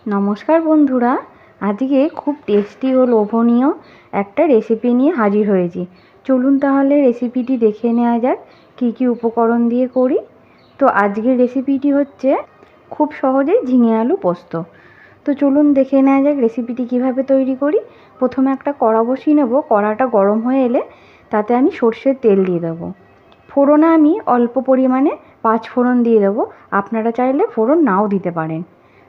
নমস্কার বন্ধুরা, আজকে খুব টেস্টি ও লোভনীয় একটা রেসিপি নিয়ে হাজির হয়েছি। চলুন তাহলে রেসিপিটি দেখে নেওয়া যাক কী কী উপকরণ দিয়ে করি। তো আজকের রেসিপিটি হচ্ছে খুব সহজেই ঝিঙে আলু পোস্ত। তো চলুন দেখে নেওয়া যাক রেসিপিটি কিভাবে তৈরি করি। প্রথমে একটা কড়া বসিয়ে নেব। কড়াটা গরম হয়ে এলে তাতে আমি সর্ষের তেল দিয়ে দেবো। ফোড়নে আমি অল্প পরিমাণে 5 ফোড়ন দিয়ে দেবো। আপনারা চাইলে ফোড়ন নাও দিতে পারেন।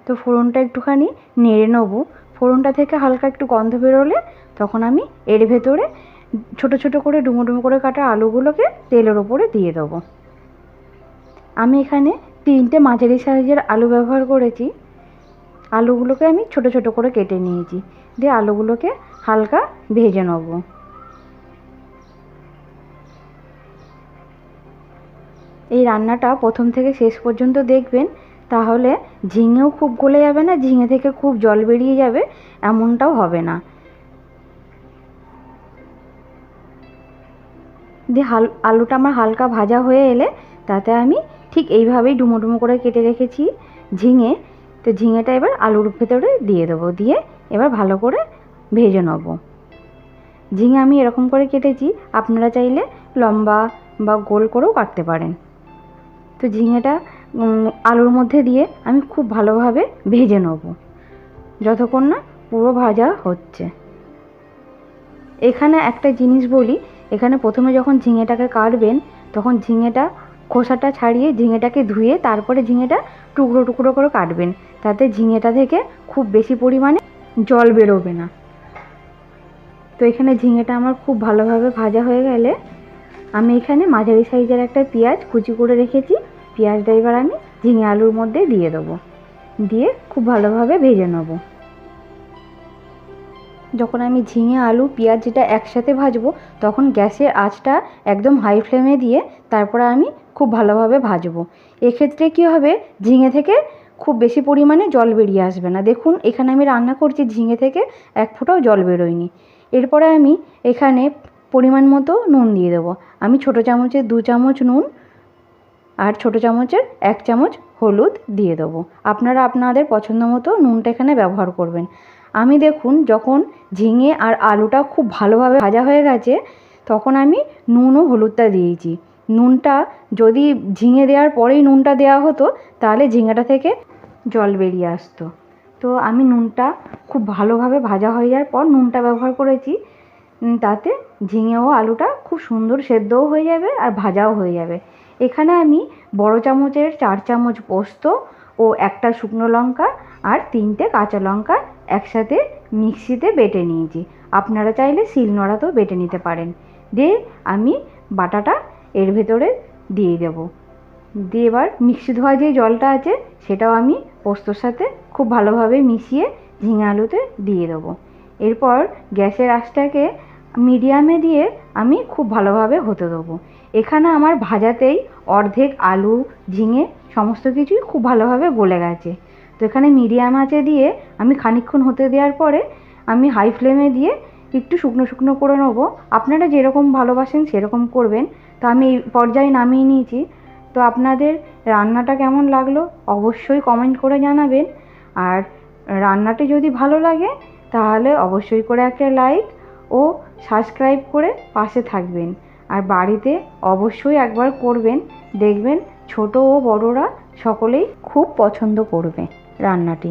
তো ফোড়নটা একটুখানি নেড়ে নেবো। ফোড়নটা থেকে হালকা একটু গন্ধ বেরোলে তখন আমি এর ভেতরে ছোটো ছোটো করে ডুমো ডুমো করে কাটা আলুগুলোকে তেলের ওপরে দিয়ে দেবো। আমি এখানে 3টে মাঝারি সাইজের আলু ব্যবহার করেছি। আলুগুলোকে আমি ছোটো ছোটো করে কেটে নিয়েছি, দিয়ে আলুগুলোকে হালকা ভেজে নেব। এই রান্নাটা প্রথম থেকে শেষ পর্যন্ত দেখবেন, তাহলে ঝিঙেও খুব গলে যাবে না, ঝিঙে থেকে খুব জল বেরিয়ে যাবে এমনটাও হবে না। দিয়ে আলুটা আমার হালকা ভাজা হয়ে এলে তাতে আমি ঠিক এইভাবেই ডুমো ডুমো করে কেটে রেখেছি ঝিঙে। তো ঝিঙেটা এবার আলুর ভেতরে দিয়ে দেবো, দিয়ে এবার ভালো করে ভেজে নেব। ঝিঙে আমি এরকম করে কেটেছি, আপনারা চাইলে লম্বা বা গোল করেও কাটতে পারেন। তো ঝিঙেটা আলুর মধ্যে দিয়ে আমি খুব ভালোভাবে ভেজে নেব যতক্ষণ না পুরো ভাজা হচ্ছে। এখানে একটা জিনিস বলি, এখানে প্রথমে যখন ঝিঙেটাকে কাটবেন তখন ঝিঙেটা খোসাটা ছাড়িয়ে ঝিঙেটাকে ধুয়ে তারপরে ঝিঙেটা টুকরো টুকরো করে কাটবেন, তাতে ঝিঙেটা থেকে খুব বেশি পরিমাণে জল বেরোবে না। তো এখানে ঝিঙেটা আমার খুব ভালোভাবে ভাজা হয়ে গেলে আমি এখানে মাঝারি সাইজের একটা পেঁয়াজ কুচি করে রেখেছি। পেঁয়াজটা এবার আমি ঝিঙে আলুর মধ্যে দিয়ে দেবো, দিয়ে খুব ভালোভাবে ভেজে নেব। যখন আমি ঝিঙে আলু পেঁয়াজটা একসাথে ভাজবো তখন গ্যাসের আঁচটা একদম হাই ফ্লেমে দিয়ে তারপরে আমি খুব ভালোভাবে ভাজবো। এক্ষেত্রে কী হবে, ঝিঙে থেকে খুব বেশি পরিমাণে জল বেরিয়ে আসবে না। দেখুন এখানে আমি রান্না করছি, ঝিঙে থেকে এক ফোঁটাও জল বেরোয়নি। এরপরে আমি এখানে পরিমাণ মতো নুন দিয়ে দেবো। আমি ছোটো চামচের 2 চামচ নুন আর ছোটো চামচের 1 চামচ হলুদ দিয়ে দেবো। আপনারা আপনাদের পছন্দ মতো নুনটা এখানে ব্যবহার করবেন। আমি দেখুন যখন ঝিঙে আর আলুটা খুব ভালোভাবে ভাজা হয়ে গেছে তখন আমি নুন ও হলুদটা দিয়েছি। নুনটা যদি ঝিঙে দেওয়ার পরেই নুনটা দেওয়া হতো তাহলে ঝিঙেটা থেকে জল বেরিয়ে আসতো। তো আমি নুনটা খুব ভালোভাবে ভাজা হয়ে যাওয়ার পর নুনটা ব্যবহার করেছি, তাতে ঝিঙে ও আলুটা খুব সুন্দর সেদ্ধও হয়ে যাবে আর ভাজাও হয়ে যাবে। এখানে আমি বড় চামচের 4 চামচ পোস্ত ও একটা শুকনো লঙ্কা আর 3টে কাঁচা লঙ্কা একসাথে মিক্সিতে বেটে নিয়েছি। আপনারা চাইলে শিলনোড়াতেও বেটে নিতে পারেন। দিয়ে আমি বাটাটা এর ভেতরে দিয়ে দেব। দিয়ে এবার মিক্সি ধোয়া যে জলটা আছে সেটাও আমি পোস্তর সাথে খুব ভালোভাবে মিশিয়ে ঝিঙে আলুতে দিয়ে দেবো। এরপর গ্যাসের আঁচটাকে মিডিয়ামে দিয়ে আমি খুব ভালোভাবে হতে দেবো। এখানে আমার ভাজাতেই অর্ধেক আলু ঝিঙে সমস্ত কিছুই খুব ভালোভাবে গলে গেছে। তো এখানে মিডিয়াম আঁচে দিয়ে আমি খানিকক্ষণ হতে দেওয়ার পরে আমি হাই ফ্লেমে দিয়ে একটু শুকনো শুকনো করে নেবো। আপনারা যেরকম ভালোবাসেন সেরকম করবেন। তো আমি এই পর্যায়ে নামিয়ে নিয়েছি। তো আপনাদের রান্নাটা কেমন লাগলো অবশ্যই কমেন্ট করে জানাবেন। আর রান্নাটি যদি ভালো লাগে তাহলে অবশ্যই করে একটা লাইক ও সাবস্ক্রাইব করে পাশে থাকবেন। আর বাড়িতে অবশ্যই একবার করবেন, দেখবেন ছোট ও বড়রা সকলেই খুব পছন্দ করবে রান্নাটি।